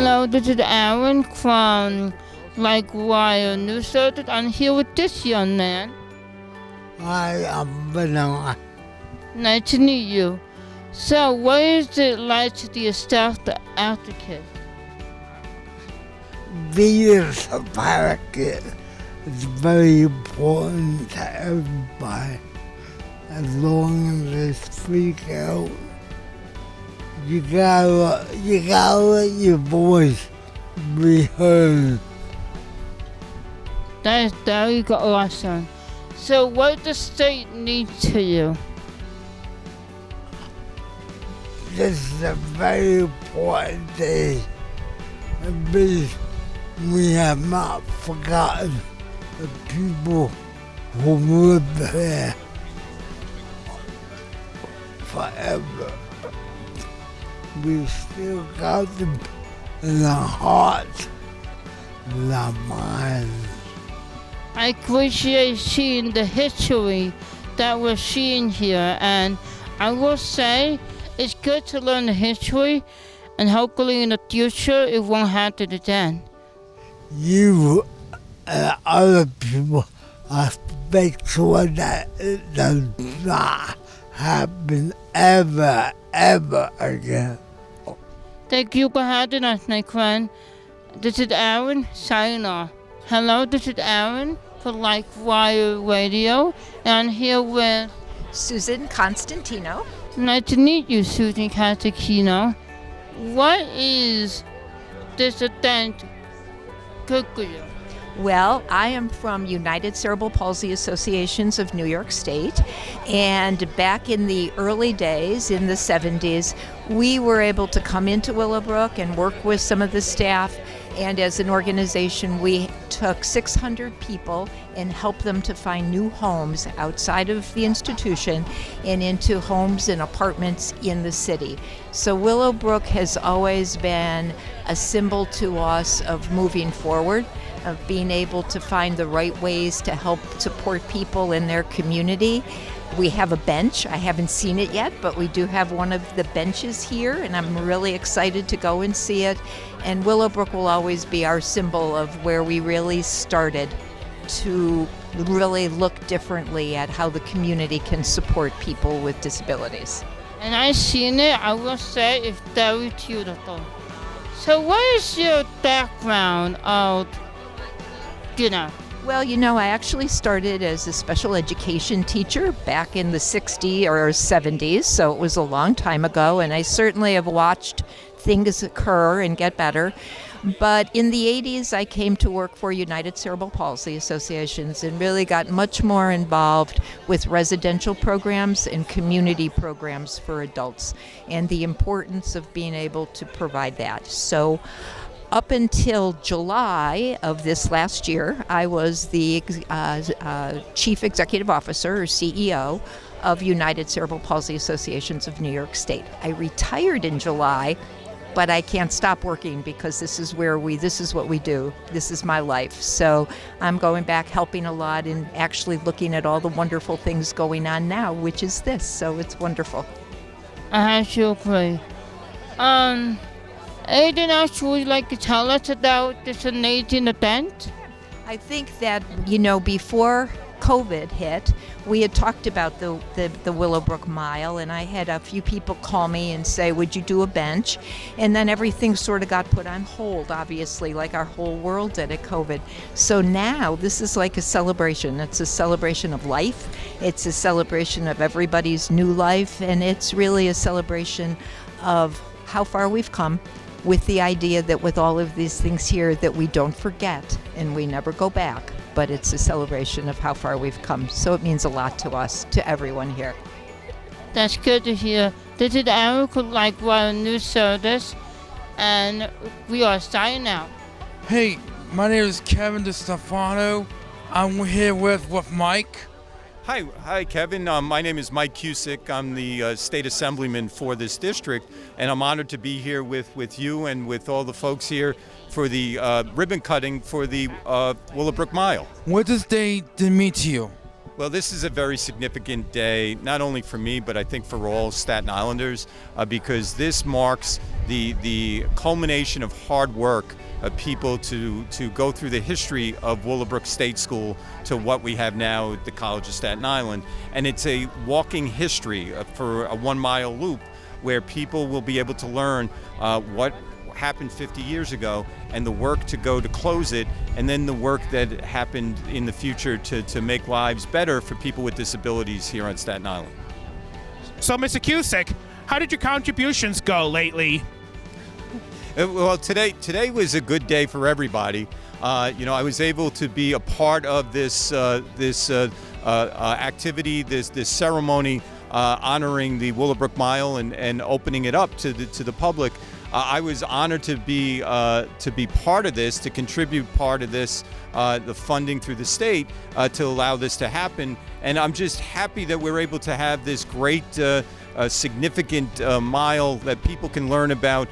Hello, this is Aaron from Wire News Service. I'm here with this young man. Hi, I'm Vanilla. Nice to meet you. So, what is it like to be a staff advocate? Being a advocate is very important to everybody. As long as they speak out, you gotta let your voice be heard. That is very awesome. So, what does the state need to you? This is a very important day. We have not forgotten the people who lived there forever. We still got them in our hearts and our minds. I appreciate seeing the history that we're seeing here, and I will say it's good to learn the history, and hopefully in the future it won't happen again. You and other people are make sure that it does not happen ever again. Thank you for having us, my friend. This is Aaron signing off. Hello, this is Aaron for Wire Radio, and I'm here with Susan Constantino. Nice to meet you, Susan Constantino. What is this event good for you? Well, I am from United Cerebral Palsy Associations of New York State, and back in the early days, in the 70s, we were able to come into Willowbrook and work with some of the staff, and as an organization, we took 600 people and helped them to find new homes outside of the institution and into homes and apartments in the city. So Willowbrook has always been a symbol to us of moving forward, of being able to find the right ways to help support people in their community. We have a bench. I haven't seen it yet, but we do have one of the benches here, and I'm really excited to go and see it. And Willowbrook will always be our symbol of where we really started to really look differently at how the community can support people with disabilities. And I've seen it. I will say it's very beautiful. So what is your background of, Well, I actually started as a special education teacher back in the 60s or 70s, so it was a long time ago, and I certainly have watched things occur and get better. But in the 80s, I came to work for United Cerebral Palsy Associations and really got much more involved with residential programs and community programs for adults and the importance of being able to provide that. So up until July of this last year, I was the Chief Executive Officer, or CEO, of United Cerebral Palsy Associations of New York State. I retired in July, but I can't stop working because this is what we do. This is my life. So I'm going back, helping a lot, and actually looking at all the wonderful things going on now, which is this. So it's wonderful. I sure agree. Anything else you would like to tell us about this amazing event? I think that, before COVID hit, we had talked about the Willowbrook Mile, and I had a few people call me and say, would you do a bench? And then everything sort of got put on hold, obviously, like our whole world did at COVID. So now this is like a celebration. It's a celebration of life. It's a celebration of everybody's new life, and it's really a celebration of how far we've come, with the idea that with all of these things here that we don't forget and we never go back, but it's a celebration of how far we've come. So it means a lot to us, to everyone here. That's good to hear. This is Aaron from Wire News Service, and we are signing out. Hey, my name is Kevin DiStefano. I'm here with Mike. Hi, Kevin. My name is Mike Cusick. I'm the state assemblyman for this district, and I'm honored to be here with you and with all the folks here for the ribbon cutting for the Willowbrook Mile. What does day mean to you? Well, this is a very significant day, not only for me, but I think for all Staten Islanders, because this marks the culmination of hard work of people to go through the history of Willowbrook State School to what we have now at the College of Staten Island. And it's a walking history for a 1 mile loop where people will be able to learn what happened 50 years ago and the work to go to close it, and then the work that happened in the future to make lives better for people with disabilities here on Staten Island. So, Mr. Cusick, how did your contributions go lately? Well, today was a good day for everybody. I was able to be a part of this activity, this ceremony honoring the Willowbrook Mile and opening it up to the public. I was honored to be part of this, to contribute part of this, the funding through the state to allow this to happen. And I'm just happy that we're able to have this great, significant mile that people can learn about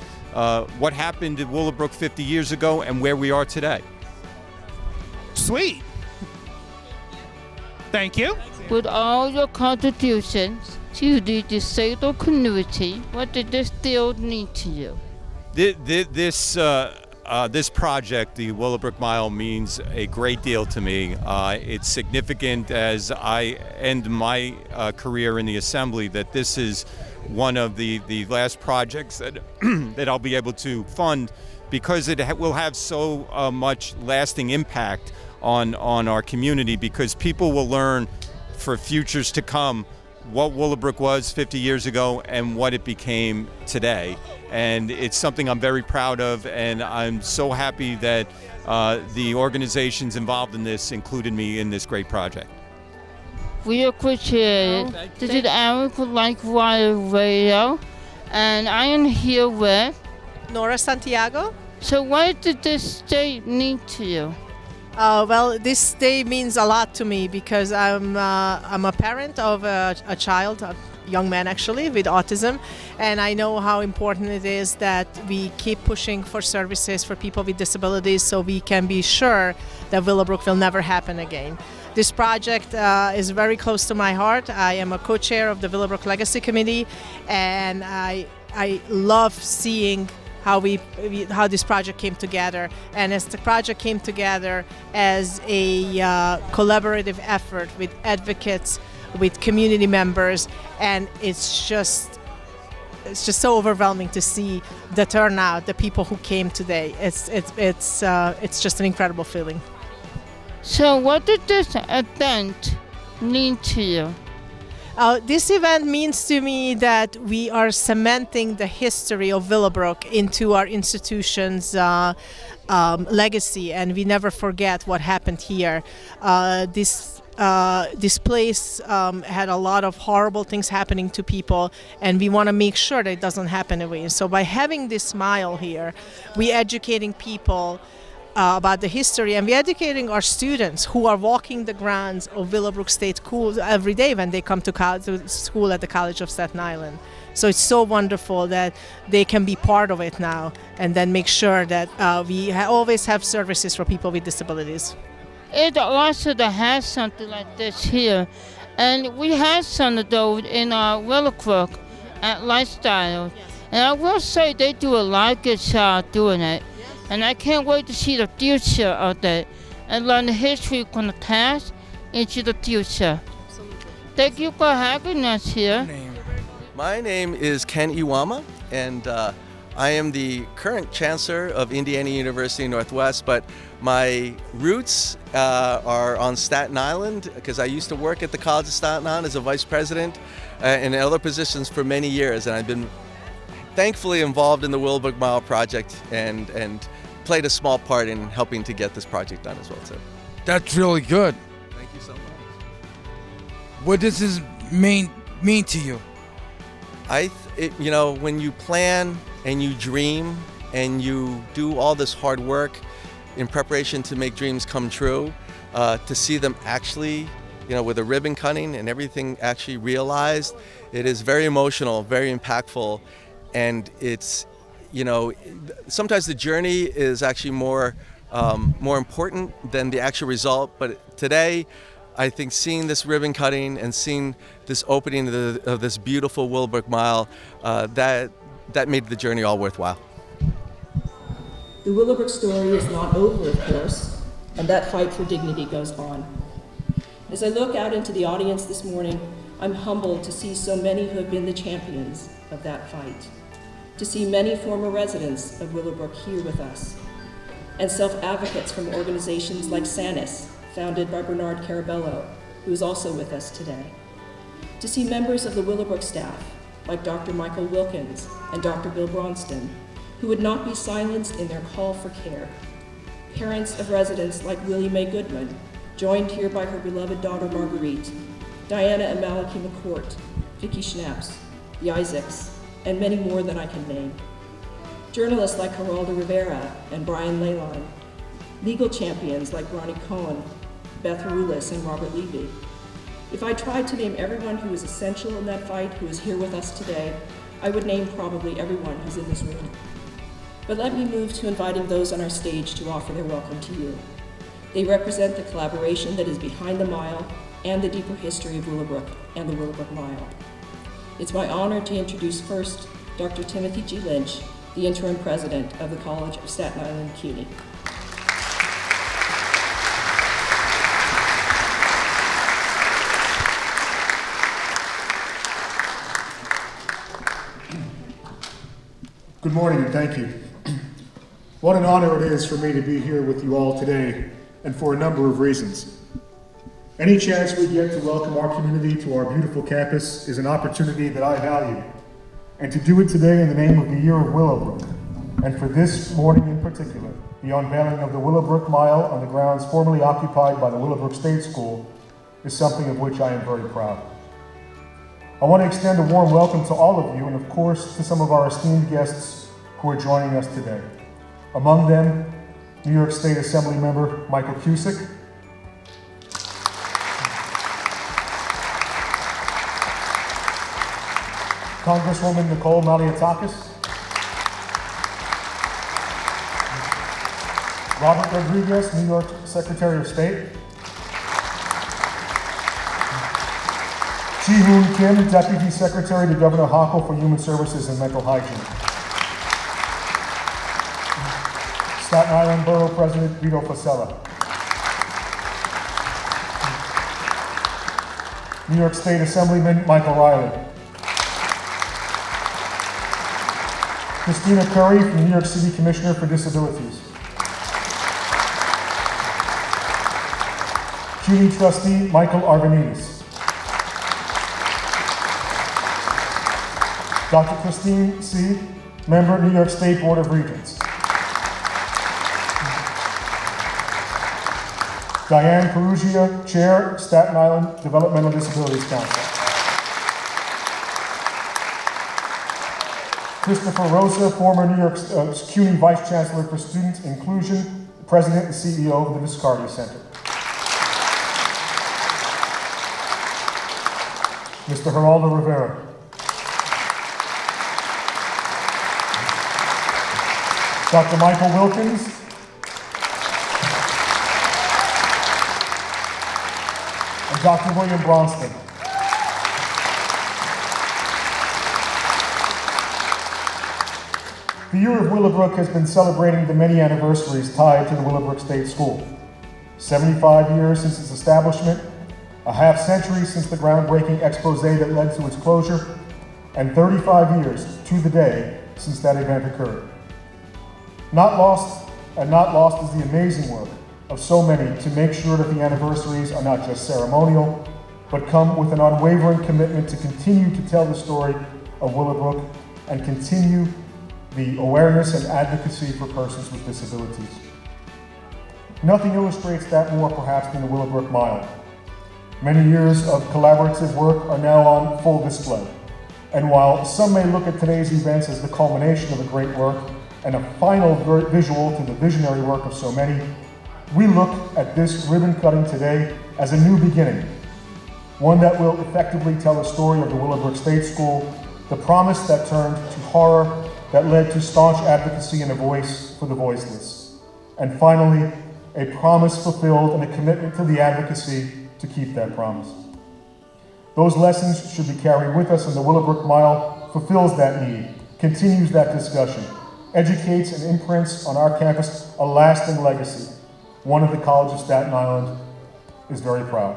what happened at Willowbrook 50 years ago and where we are today. Sweet. Thank you. With all your contributions to the disabled community, what did this deal mean to you? This project, the Willowbrook Mile, means a great deal to me. It's significant as I end my career in the Assembly that this is one of the last projects that that I'll be able to fund, because it will have so much lasting impact on our community, because people will learn for futures to come what Willowbrook was 50 years ago and what it became today. And it's something I'm very proud of, and I'm so happy that the organizations involved in this included me in this great project. We appreciate it. This is Aaron Radio, and I am here with Nora Santiago. So what did this day mean to you? Well, this day means a lot to me because I'm a parent of a child, a young man actually, with autism, and I know how important it is that we keep pushing for services for people with disabilities so we can be sure that Willowbrook will never happen again. This project is very close to my heart. I am a co-chair of the Willowbrook Legacy Committee, and I love seeing how this project came together. And as the project came together as a collaborative effort with advocates, with community members, and it's just so overwhelming to see the turnout, the people who came today. It's just an incredible feeling. So what did this event mean to you? This event means to me that we are cementing the history of Willowbrook into our institution's legacy, and we never forget what happened here. This place had a lot of horrible things happening to people, and we want to make sure that it doesn't happen again. So by having this mile here, we're educating people about the history, and we're educating our students who are walking the grounds of Willowbrook State School every day when they come to school at the College of Staten Island. So it's so wonderful that they can be part of it now, and then make sure that we always have services for people with disabilities. It also has something like this here, and we have some of those in our Willowbrook at Lifestyle, and I will say they do a lot of good job doing it. And I can't wait to see the future of that and learn the history from the past into the future. Thank you for having us here. My name is Ken Iwama, and I am the current chancellor of Indiana University Northwest, but my roots are on Staten Island because I used to work at the College of Staten Island as a vice president and in other positions for many years, and I've been thankfully involved in the Willowbrook Mile project and played a small part in helping to get this project done as well too. That's really good. Thank you so much. What does this mean to you? When you plan and you dream and you do all this hard work in preparation to make dreams come true, to see them actually, with a ribbon cutting and everything actually realized, it is very emotional, very impactful. And it's, sometimes the journey is actually more important than the actual result. But today, I think seeing this ribbon cutting and seeing this opening of this beautiful Willowbrook Mile, that made the journey all worthwhile. The Willowbrook story is not over, of course, and that fight for dignity goes on. As I look out into the audience this morning, I'm humbled to see so many who have been the champions of that fight, to see many former residents of Willowbrook here with us, and self-advocates from organizations like SANIS, founded by Bernard Carabello, who is also with us today, to see members of the Willowbrook staff, like Dr. Michael Wilkins and Dr. Bill Bronston, who would not be silenced in their call for care, parents of residents like Willie Mae Goodman, joined here by her beloved daughter Marguerite, Diana and Malachi McCourt, Vicki Schnaps, the Isaacs, and many more than I can name. Journalists like Geraldo Rivera and Brian Lalonde, legal champions like Ronnie Cohen, Beth Arulis, and Robert Levy. If I tried to name everyone who was essential in that fight who is here with us today, I would name probably everyone who's in this room. But let me move to inviting those on our stage to offer their welcome to you. They represent the collaboration that is behind the mile and the deeper history of Willowbrook and the Willowbrook Mile. It's my honor to introduce first Dr. Timothy G. Lynch, the interim president of the College of Staten Island, CUNY. Good morning and thank you. What an honor it is for me to be here with you all today, and for a number of reasons. Any chance we get to welcome our community to our beautiful campus is an opportunity that I value, and to do it today in the name of the year of Willowbrook, and for this morning in particular, the unveiling of the Willowbrook Mile on the grounds formerly occupied by the Willowbrook State School is something of which I am very proud. I want to extend a warm welcome to all of you, and of course to some of our esteemed guests who are joining us today. Among them, New York State Assembly Member Michael Cusick, Congresswoman Nicole Malliotakis, Robert Rodriguez, New York Secretary of State, Ji-Hoon Kim, Deputy Secretary to Governor Hochul for Human Services and Mental Hygiene, Staten Island Borough President Vito Fossella, New York State Assemblyman Michael Riley, Christina Curry from New York City Commissioner for Disabilities, CUNY Trustee Michael Arvanites, Dr. Christine C., Member, New York State Board of Regents, Diane Perugia, Chair, Staten Island Developmental Disabilities Council, Christopher Rosa, former New York CUNY Vice Chancellor for Student Inclusion, President and CEO of the Viscardi Center, Mr. Geraldo Rivera, Dr. Michael Wilkins, and Dr. William Bronston. The year of Willowbrook has been celebrating the many anniversaries tied to the Willowbrook State School. 75 years since its establishment, a half century since the groundbreaking expose that led to its closure, and 35 years to the day since that event occurred. Not lost is the amazing work of so many to make sure that the anniversaries are not just ceremonial, but come with an unwavering commitment to continue to tell the story of Willowbrook and continue the awareness and advocacy for persons with disabilities. Nothing illustrates that more perhaps than the Willowbrook Mile. Many years of collaborative work are now on full display. And while some may look at today's events as the culmination of a great work and a final visual to the visionary work of so many, we look at this ribbon cutting today as a new beginning, one that will effectively tell the story of the Willowbrook State School, the promise that turned to horror that led to staunch advocacy and a voice for the voiceless, and finally, a promise fulfilled and a commitment to the advocacy to keep that promise. Those lessons should be carried with us, and the Willowbrook Mile fulfills that need, continues that discussion, educates and imprints on our campus a lasting legacy, one of the College of Staten Island is very proud.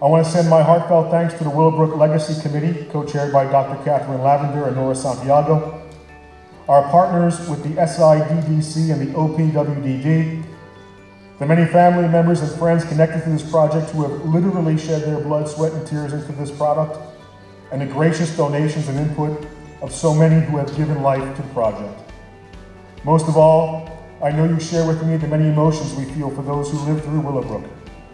I want to send my heartfelt thanks to the Willowbrook Legacy Committee, co-chaired by Dr. Catherine Lavender and Nora Santiago, our partners with the SIDDC and the OPWDD, the many family members and friends connected to this project who have literally shed their blood, sweat, and tears into this product, and the gracious donations and input of so many who have given life to the project. Most of all, I know you share with me the many emotions we feel for those who lived through Willowbrook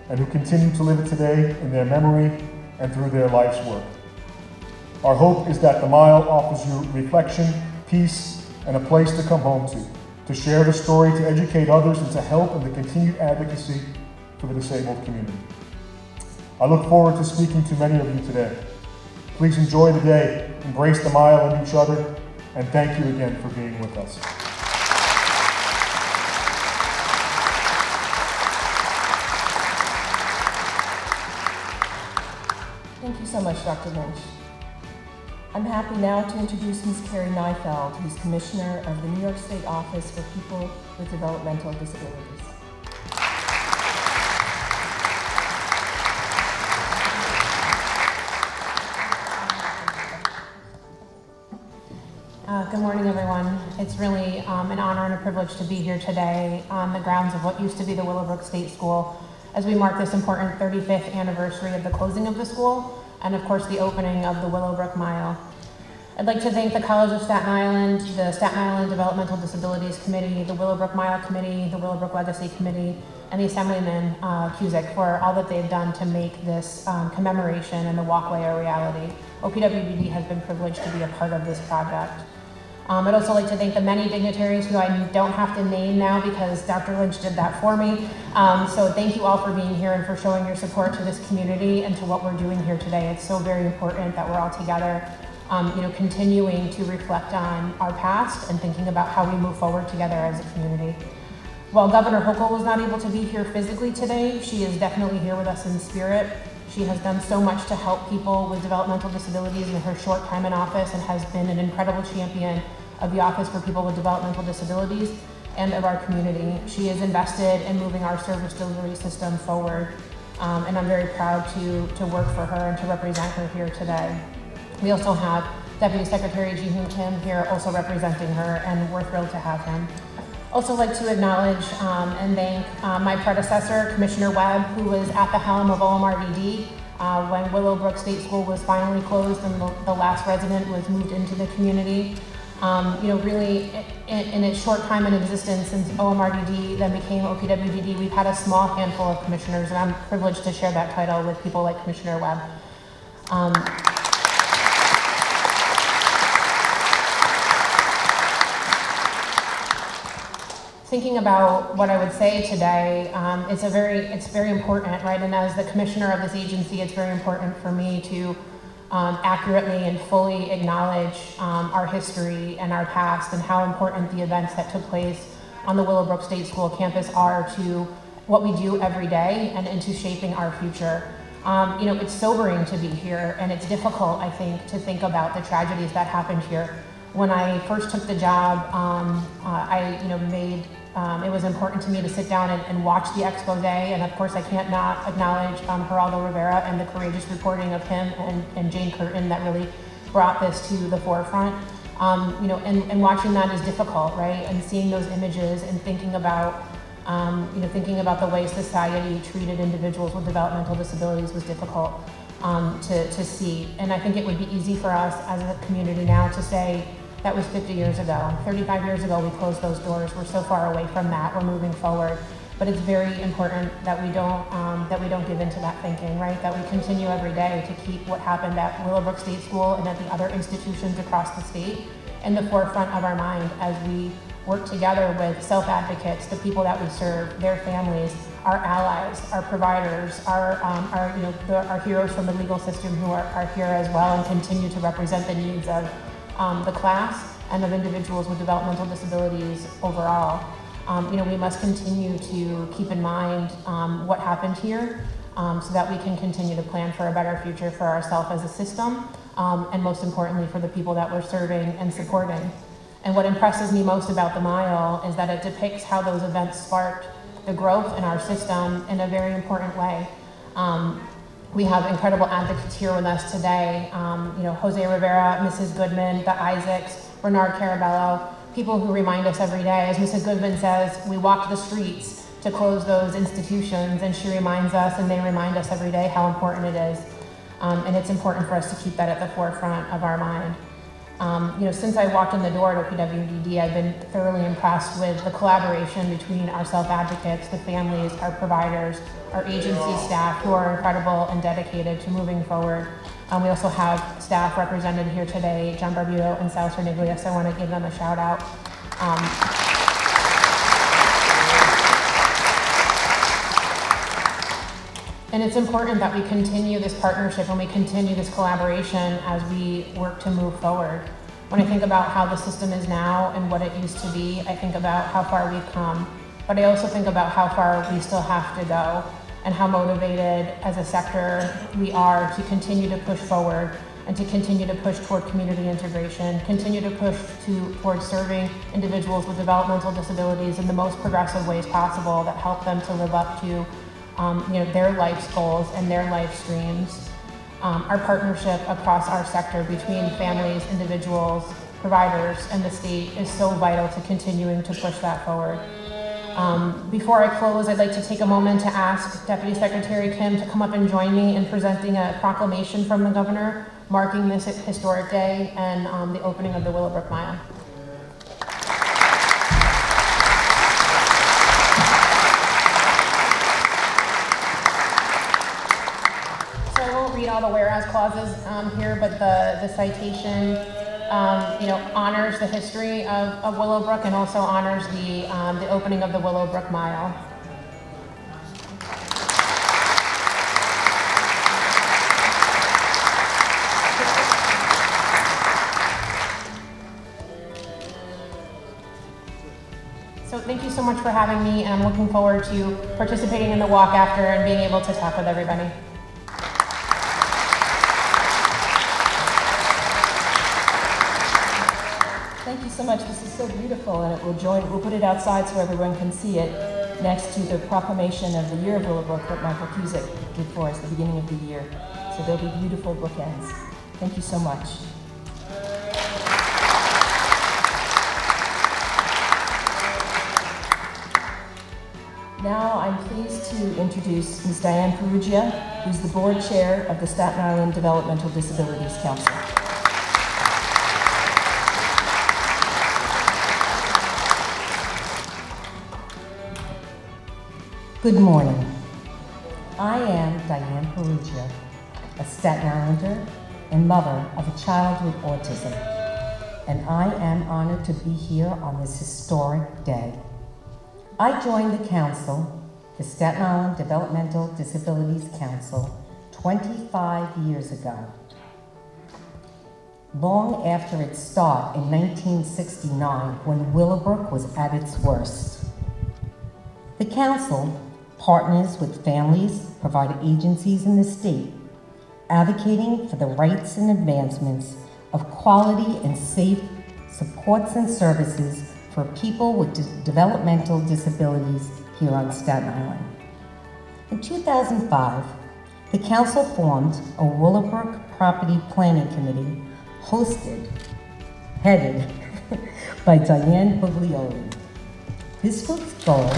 and who continue to live it today in their memory and through their life's work. Our hope is that the mile offers you reflection, peace, and a place to come home to share the story, to educate others, and to help in the continued advocacy for the disabled community. I look forward to speaking to many of you today. Please enjoy the day, embrace the mile and each other, and thank you again for being with us. Thank you so much, Dr. Lynch. I'm happy now to introduce Ms. Carrie Neifeld, who's Commissioner of the New York State Office for People with Developmental Disabilities. Good morning, everyone. It's really an honor and a privilege to be here today on the grounds of what used to be the Willowbrook State School as we mark this important 35th anniversary of the closing of the school and, of course, the opening of the Willowbrook Mile. I'd like to thank the College of Staten Island, the Staten Island Developmental Disabilities Committee, the Willowbrook Mile Committee, the Willowbrook Legacy Committee, and the Assemblyman Cusick for all that they've done to make this commemoration and the walkway a reality. OPWDD has been privileged to be a part of this project. I'd also like to thank the many dignitaries who I don't have to name now because Dr. Lynch did that for me. So thank you all for being here and for showing your support to this community and to what we're doing here today. It's so very important that we're all together, continuing to reflect on our past and thinking about how we move forward together as a community. While Governor Hochul was not able to be here physically today, she is definitely here with us in spirit. She has done so much to help people with developmental disabilities in her short time in office and has been an incredible champion of the Office for People with Developmental Disabilities and of our community. She is invested in moving our service delivery system forward, and I'm very proud to work for her and to represent her here today. We also have Deputy Secretary Ji-Hoon Kim here also representing her, and we're thrilled to have him. Also like to acknowledge and thank my predecessor, Commissioner Webb, who was at the helm of OMRDD when Willowbrook State School was finally closed and the last resident was moved into the community. Really in its short time in existence since OMRDD then became OPWDD, we've had a small handful of commissioners, and I'm privileged to share that title with people like Commissioner Webb. Thinking about what I would say today, it's very important, right? And as the commissioner of this agency, it's very important for me to accurately and fully acknowledge our history and our past and how important the events that took place on the Willowbrook State School campus are to what we do every day and into shaping our future. It's sobering to be here, and it's difficult, I think, to think about the tragedies that happened here. When I first took the job, it was important to me to sit down and watch the expose, and of course I can't not acknowledge Geraldo Rivera and the courageous reporting of him and Jane Curtin that really brought this to the forefront. And watching that is difficult, right? And seeing those images and thinking about the way society treated individuals with developmental disabilities was difficult to see. And I think it would be easy for us as a community now to say, that was 50 years ago. 35 years ago, we closed those doors. We're so far away from that. We're moving forward. But it's very important that we don't give into that thinking, right? That we continue every day to keep what happened at Willowbrook State School and at the other institutions across the state in the forefront of our mind as we work together with self-advocates, the people that we serve, their families, our allies, our providers, our heroes from the legal system who are here as well and continue to represent the needs of the class and of individuals with developmental disabilities overall. We must continue to keep in mind what happened here so that we can continue to plan for a better future for ourselves as a system, and most importantly for the people that we're serving and supporting. And what impresses me most about the Mile is that it depicts how those events sparked the growth in our system in a very important way. We have incredible advocates here with us today. Jose Rivera, Mrs. Goodman, the Isaacs, Bernard Carabello, people who remind us every day. As Mrs. Goodman says, we walk the streets to close those institutions, and she reminds us and they remind us every day how important it is. And it's important for us to keep that at the forefront of our mind. Since I walked in the door at OPWDD, I've been thoroughly impressed with the collaboration between our self-advocates, the families, our providers, our agency staff who are incredible and dedicated to moving forward. We also have staff represented here today, John Barbuto and Sal Cerniglia, so I want to give them a shout out. And it's important that we continue this partnership and we continue this collaboration as we work to move forward. When I think about how the system is now and what it used to be, I think about how far we've come, but I also think about how far we still have to go and how motivated as a sector we are to continue to push forward and to continue to push toward community integration, continue to push towards serving individuals with developmental disabilities in the most progressive ways possible that help them to live up to their life's goals and their life streams. Our partnership across our sector between families, individuals, providers, and the state is so vital to continuing to push that forward. Before I close, I'd like to take a moment to ask Deputy Secretary Kim to come up and join me in presenting a proclamation from the governor marking this historic day and the opening of the Willowbrook Mile. Read all the whereas clauses here, but the citation, honors the history of Willowbrook and also honors the opening of the Willowbrook Mile. So thank you so much for having me, and I'm looking forward to participating in the walk after and being able to talk with everybody. Thank you so much. This is so beautiful, and we'll put it outside so everyone can see it next to the proclamation of the Year of Willowbrook that Michael Cusick did for us at the beginning of the year. So there'll be beautiful bookends. Thank you so much. Now I'm pleased to introduce Ms. Diane Perugia, who's the board chair of the Staten Island Developmental Disabilities Council. Good morning. I am Diane Perugia, a Staten Islander and mother of a child with autism, and I am honored to be here on this historic day. I joined the council, the Staten Island Developmental Disabilities Council, 25 years ago, long after its start in 1969 when Willowbrook was at its worst. The council partners with families, provider agencies in the state, advocating for the rights and advancements of quality and safe supports and services for people with developmental disabilities here on Staten Island. In 2005, the council formed a Willowbrook Property Planning Committee headed by Diane Buglioli. This group's goal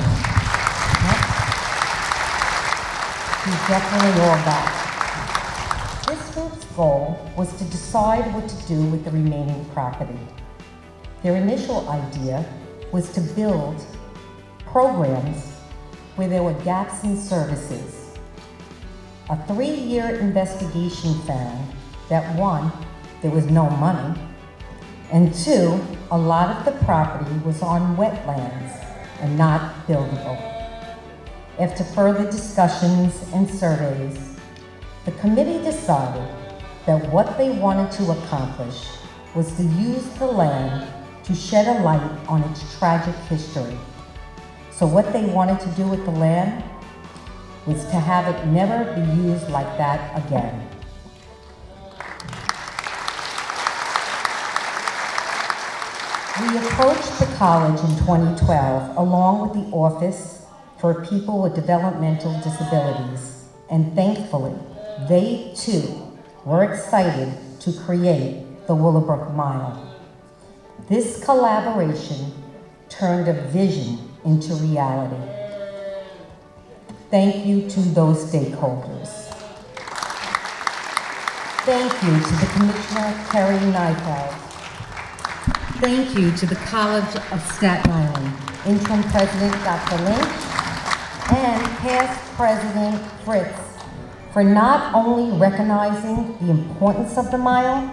definitely all that. This group's goal was to decide what to do with the remaining property. Their initial idea was to build programs where there were gaps in services. A 3-year investigation found that 1, there was no money, and 2, a lot of the property was on wetlands and not buildable. After further discussions and surveys, the committee decided that what they wanted to accomplish was to use the land to shed a light on its tragic history. So what they wanted to do with the land was to have it never be used like that again. We approached the college in 2012 along with the Office for People with Developmental Disabilities, and thankfully, they too were excited to create the Willowbrook Mile. This collaboration turned a vision into reality. Thank you to those stakeholders. Thank you to the Commissioner, Kerry Neifeld. Thank you to the College of Staten Island, Interim President Dr. Lynch, and past President Fritz, for not only recognizing the importance of the mile,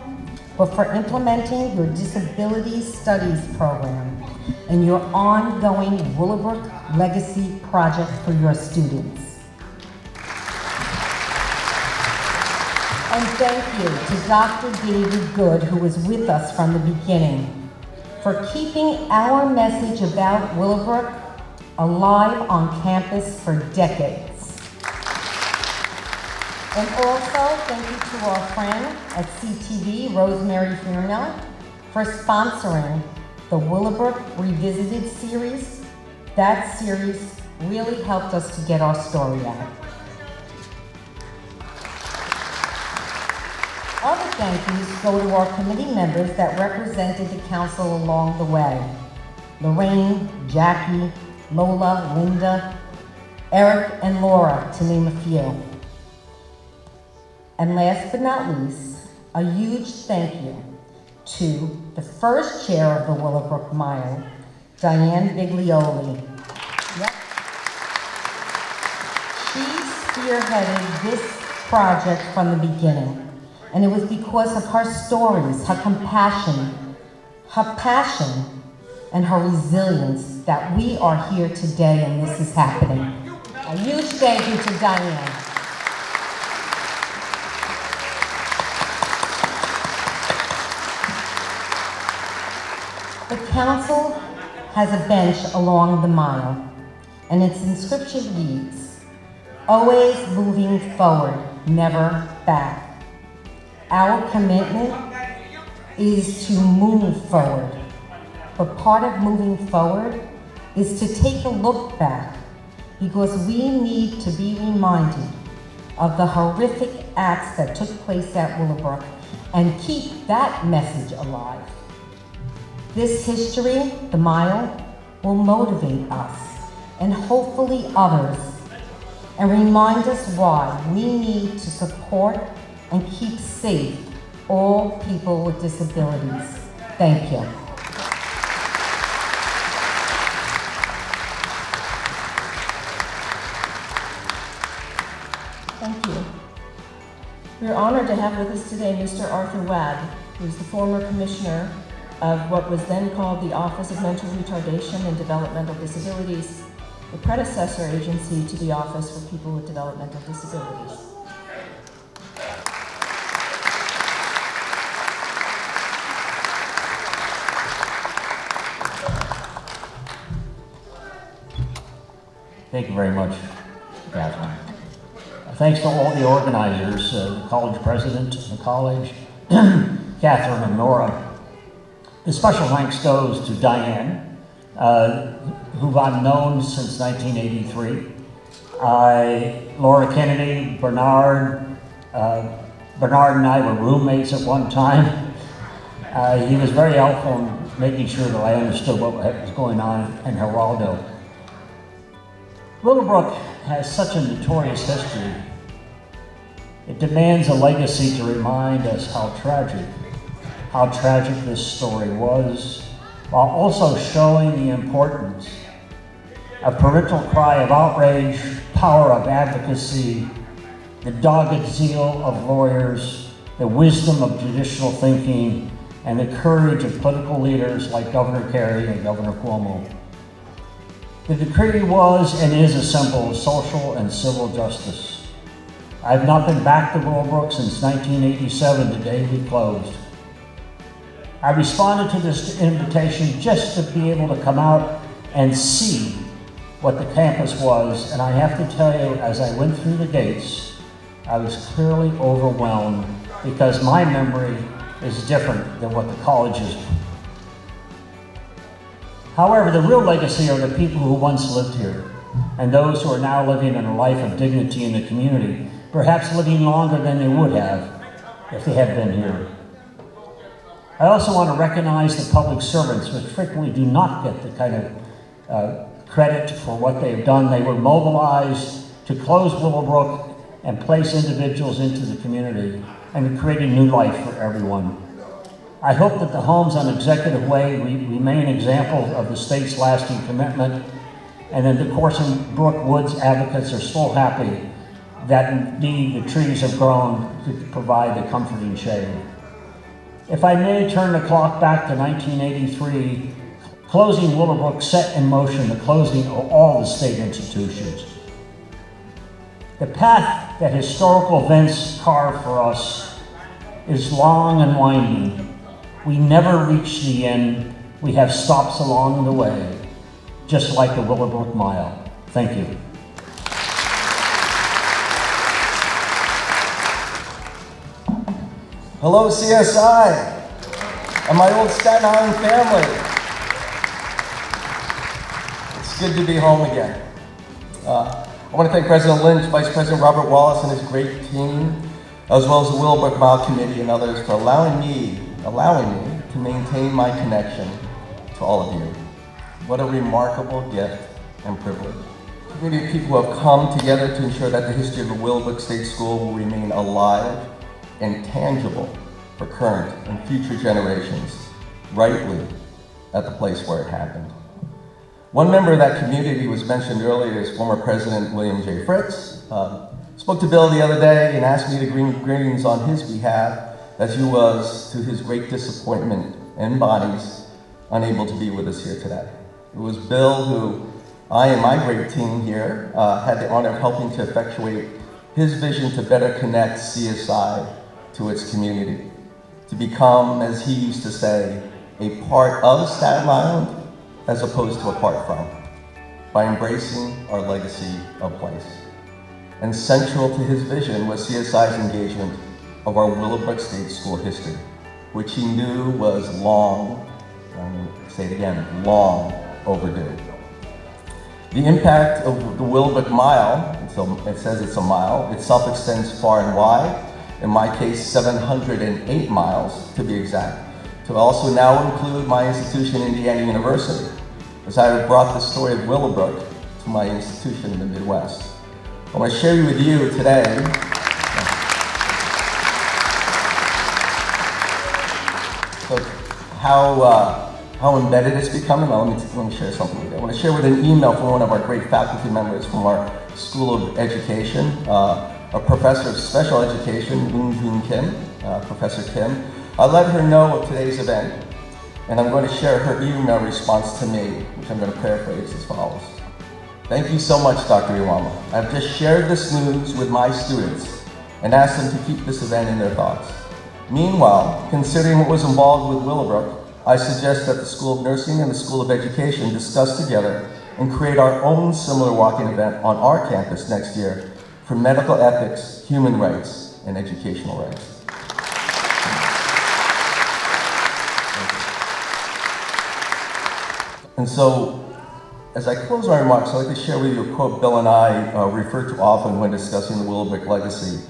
but for implementing your Disability Studies program and your ongoing Willowbrook Legacy Project for your students. And thank you to Dr. David Good, who was with us from the beginning, for keeping our message about Willowbrook alive on campus for decades. And also, thank you to our friend at CTV, Rosemary Furno, for sponsoring the Willowbrook Revisited series. That series really helped us to get our story out. Other thank yous go to our committee members that represented the council along the way. Lorraine, Jackie, Lola, Linda, Eric, and Laura, to name a few. And last but not least, a huge thank you to the first chair of the Willowbrook Mile, Diane Biglioli. Yep. She spearheaded this project from the beginning. And it was because of her stories, her compassion, her passion, and her resilience that we are here today and this is happening. A huge thank you to Diane. The council has a bench along the mile, and its inscription reads, "Always moving forward, never back." Our commitment is to move forward, but part of moving forward is to take a look back, because we need to be reminded of the horrific acts that took place at Willowbrook and keep that message alive. This history, the mile, will motivate us and hopefully others, and remind us why we need to support and keep safe all people with disabilities. Thank you. Thank you. We're honored to have with us today Mr. Arthur Webb, who is the former commissioner of what was then called the Office of Mental Retardation and Developmental Disabilities, the predecessor agency to the Office for People with Developmental Disabilities. Thank you very much, Catherine. Thanks to all the organizers, the college president, the college, Catherine and Nora. The special thanks goes to Diane, who I've known since 1983. Laura Kennedy, Bernard and I were roommates at one time. He was very helpful in making sure that I understood what was going on in Geraldo. Willowbrook has such a notorious history. It demands a legacy to remind us how tragic this story was, while also showing the importance of parental cry of outrage, power of advocacy, the dogged zeal of lawyers, the wisdom of judicial thinking, and the courage of political leaders like Governor Kerry and Governor Cuomo. The decree was and is a symbol of social and civil justice. I have not been back to Willowbrook since 1987, the day we closed. I responded to this invitation just to be able to come out and see what the campus was, and I have to tell you, as I went through the gates, I was clearly overwhelmed because my memory is different than what the college is. However, the real legacy are the people who once lived here, and those who are now living in a life of dignity in the community, perhaps living longer than they would have if they had been here. I also want to recognize the public servants, which frequently do not get the kind of credit for what they've done. They were mobilized to close Willowbrook and place individuals into the community and to create a new life for everyone. I hope that the homes on Executive Way remain examples of the state's lasting commitment, and that the Corson Brook Woods advocates are so happy that indeed the trees have grown to provide the comforting shade. If I may turn the clock back to 1983, closing Willowbrook set in motion the closing of all the state institutions. The path that historical events carve for us is long and winding. We never reach the end. We have stops along the way, just like the Willowbrook Mile. Thank you. Hello, CSI, and my old Staten Island family. It's good to be home again. I want to thank President Lynch, Vice President Robert Wallace, and his great team, as well as the Willowbrook Mile Committee and others for allowing me to maintain my connection to all of you. What a remarkable gift and privilege. A community of people who have come together to ensure that the history of the Willowbrook State School will remain alive and tangible for current and future generations, rightly at the place where it happened. One member of that community was mentioned earlier is former President William J. Fritz. Spoke to Bill the other day and asked me to greetings on his behalf, as he was, to his great disappointment and Bonnie's, unable to be with us here today. It was Bill who I and my great team here had the honor of helping to effectuate his vision to better connect CSI to its community, to become, as he used to say, a part of Staten Island as opposed to apart from, by embracing our legacy of place. And central to his vision was CSI's engagement of our Willowbrook State School history, which he knew was long, I'm going to say it again, long overdue. The impact of the Willowbrook Mile, it says it's a mile, itself extends far and wide, in my case 708 miles to be exact, to also now include my institution, Indiana University, as I have brought the story of Willowbrook to my institution in the Midwest. I want to share with you today how embedded it's becoming. Now, let me share something with you. I want to share with an email from one of our great faculty members from our School of Education, a professor of special education, Woon Kim, Professor Kim. I let her know of today's event, and I'm going to share her email response to me, which I'm going to paraphrase as follows. Thank you so much, Dr. Iwama. I've just shared this news with my students and asked them to keep this event in their thoughts. Meanwhile, considering what was involved with Willowbrook, I suggest that the School of Nursing and the School of Education discuss together and create our own similar walking event on our campus next year for medical ethics, human rights, and educational rights. And so, as I close my remarks, I'd like to share with you a quote Bill and I refer to often when discussing the Willowbrook legacy.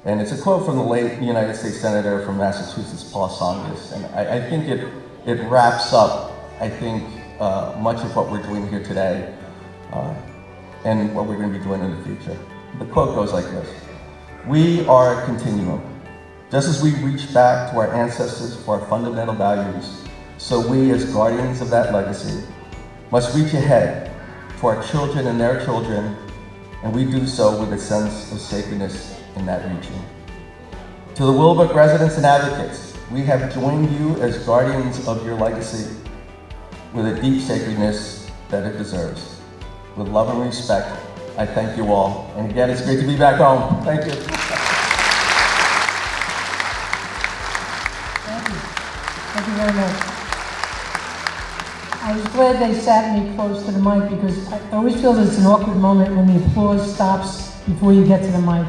And it's a quote from the late United States Senator from Massachusetts, Paul Tsongas. And I think it wraps up, much of what we're doing here today and what we're going to be doing in the future. The quote goes like this: "We are a continuum. Just as we reach back to our ancestors for our fundamental values, so we, as guardians of that legacy, must reach ahead to our children and their children, and we do so with a sense of sacredness in that reaching. To the Willowbrook residents and advocates, we have joined you as guardians of your legacy with a deep sacredness that it deserves. With love and respect, I thank you all. And again, it's great to be back home. Thank you." Thank you very much. I was glad they sat me close to the mic because I always feel that it's an awkward moment when the applause stops before you get to the mic.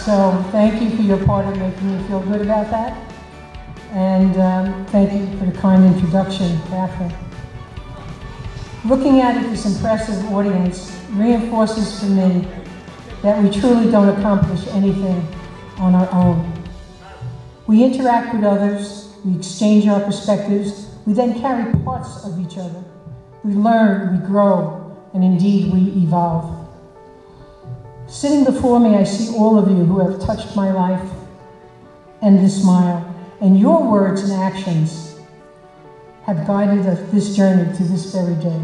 So thank you for your part in making me feel good about that. And thank you for the kind introduction, Catherine. Looking at it, this impressive audience reinforces for me that we truly don't accomplish anything on our own. We interact with others, we exchange our perspectives, we then carry parts of each other. We learn, we grow, and indeed we evolve. Sitting before me, I see all of you who have touched my life and this smile, and your words and actions have guided us this journey to this very day.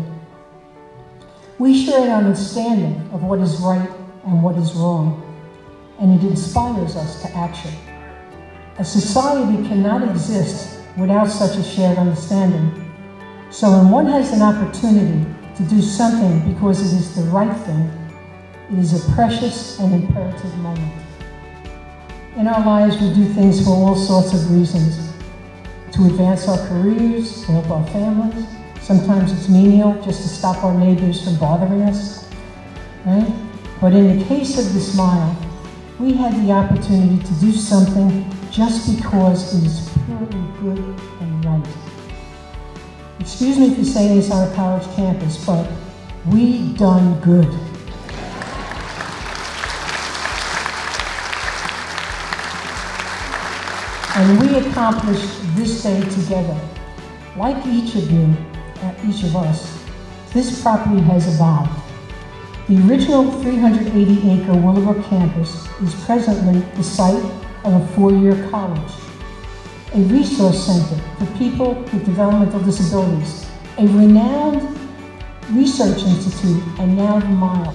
We share an understanding of what is right and what is wrong, and it inspires us to action. A society cannot exist without such a shared understanding. So when one has an opportunity to do something because it is the right thing, it is a precious and imperative moment. In our lives, we do things for all sorts of reasons. To advance our careers, to help our families. Sometimes it's menial, just to stop our neighbors from bothering us, right? But in the case of the smile, we had the opportunity to do something just because it is purely good and right. Excuse me for saying this on a college campus, but we done good. And we accomplished this day together. Like each of you, each of us, this property has evolved. The original 380-acre Willowbrook campus is presently the site of a four-year college, a resource center for people with developmental disabilities, a renowned research institute, and now the Mile.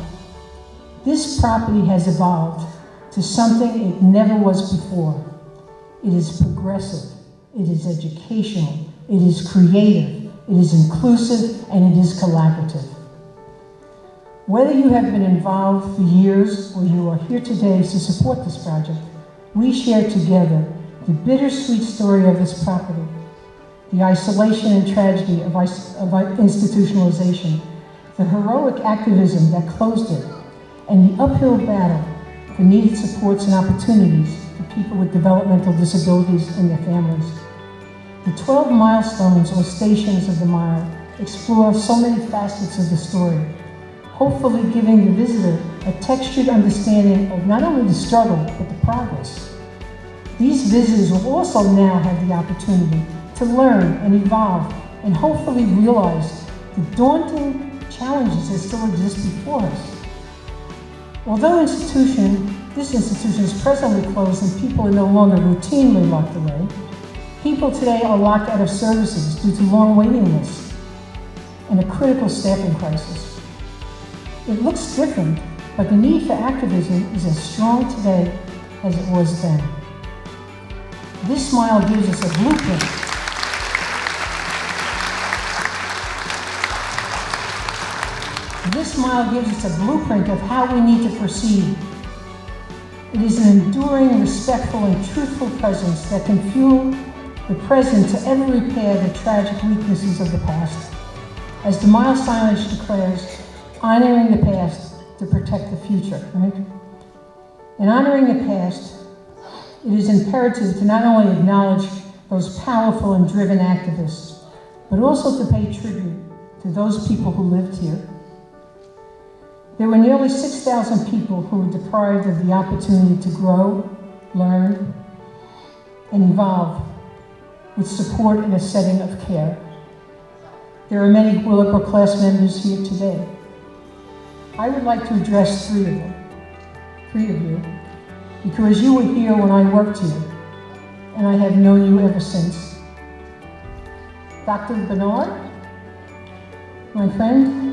This property has evolved to something it never was before. It is progressive, it is educational, it is creative, it is inclusive, and it is collaborative. Whether you have been involved for years or you are here today to support this project, we share together the bittersweet story of this property, the isolation and tragedy of institutionalization, the heroic activism that closed it, and the uphill battle for needed supports and opportunities for people with developmental disabilities and their families. The 12 milestones or stations of the Mile explore so many facets of the story, hopefully giving the visitor a textured understanding of not only the struggle, but the progress. These visitors will also now have the opportunity to learn and evolve and hopefully realize the daunting challenges that still exist before us. Although this institution is presently closed and people are no longer routinely locked away, people today are locked out of services due to long waiting lists and a critical staffing crisis. It looks different, but the need for activism is as strong today as it was then. This Mile gives us a blueprint. This Mile gives us a blueprint of how we need to proceed. It is an enduring, respectful, and truthful presence that can fuel the present to ever repair the tragic weaknesses of the past. As the Mile signage declares, honoring the past to protect the future, right? In honoring the past, it is imperative to not only acknowledge those powerful and driven activists, but also to pay tribute to those people who lived here. There were nearly 6,000 people who were deprived of the opportunity to grow, learn, and evolve with support in a setting of care. There are many Willowbrook class members here today. I would like to address three of you, because you were here when I worked here, and I have known you ever since. Dr. Bernard, my friend,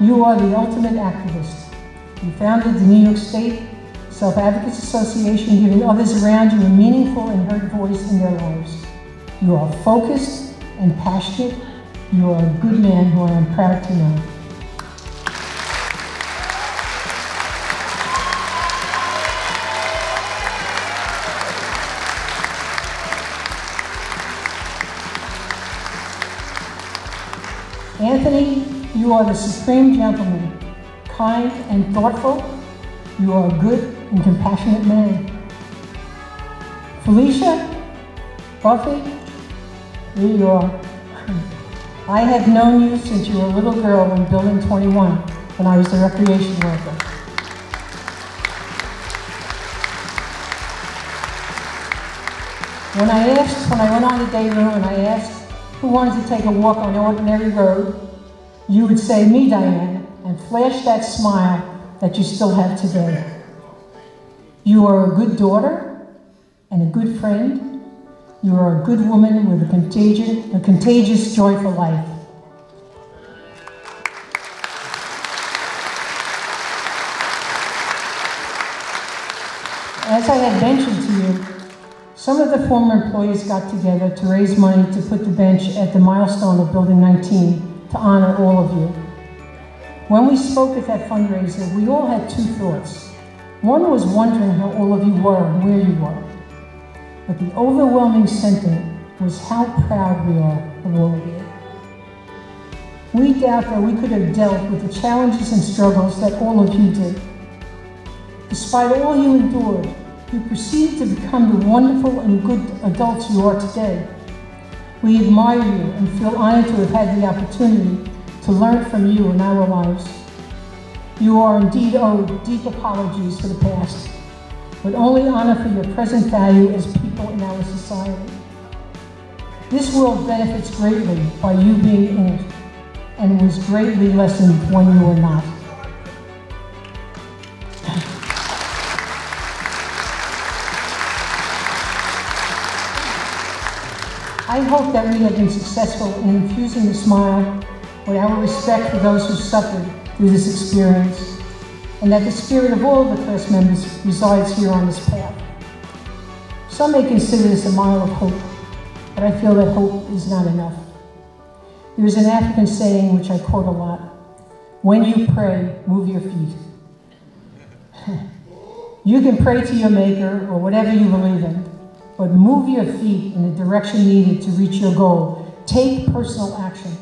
you are the ultimate activist. You founded the New York State Self-Advocacy Association, giving others around you a meaningful and heard voice in their lives. You are focused and passionate. You are a good man who I am proud to know. Anthony, you are the supreme gentleman, kind and thoughtful. You are a good and compassionate man. Felicia, Buffy, here you are. I have known you since you were a little girl in Building 21 when I was the recreation worker. When I went on the day room and I asked who wanted to take a walk on Ordinary Road, you would say, me, Diane, and flash that smile that you still have today. You are a good daughter and a good friend. You are a good woman with a contagious joy for life. As I had mentioned to you, some of the former employees got together to raise money to put the bench at the milestone of Building 19 to honor all of you. When we spoke at that fundraiser, we all had two thoughts. One was wondering how all of you were and where you were. But the overwhelming sentiment was how proud we are of all of you. We doubt that we could have dealt with the challenges and struggles that all of you did. Despite all you endured, you proceeded to become the wonderful and good adults you are today. We admire you and feel honored to have had the opportunity to learn from you in our lives. You are indeed owed deep apologies for the past, but only honor for your present value as people in our society. This world benefits greatly by you being in it, and was greatly lessened when you were not. I hope that we have been successful in infusing a smile with our respect for those who suffered through this experience, and that the spirit of all of the class members resides here on this path. Some may consider this a mile of hope, but I feel that hope is not enough. There is an African saying which I quote a lot: when you pray, move your feet. You can pray to your maker or whatever you believe in, but move your feet in the direction needed to reach your goal. Take personal action.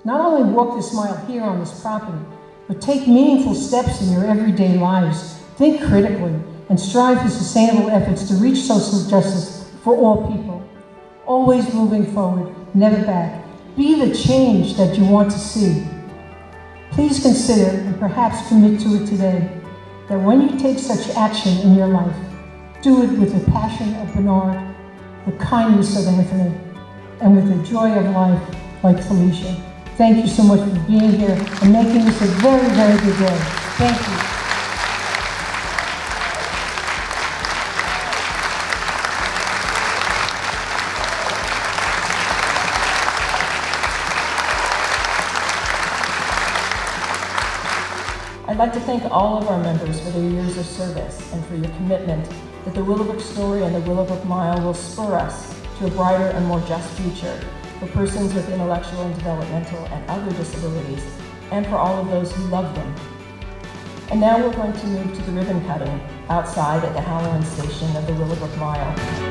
Not only walk this mile here on this property, but take meaningful steps in your everyday lives. Think critically and strive for sustainable efforts to reach social justice for all people. Always moving forward, never back. Be the change that you want to see. Please consider and perhaps commit to it today, that when you take such action in your life, do it with the passion of Bernard, the kindness of Anthony, and with the joy of life like Felicia. Thank you so much for being here and making this a very, very good day. Thank you. I'd like to thank all of our members for their years of service and for your commitment that the Willowbrook story and the Willowbrook Mile will spur us to a brighter and more just future for persons with intellectual and developmental and other disabilities, and for all of those who love them. And now we're going to move to the ribbon cutting outside at the Halloran station of the Willowbrook Mile.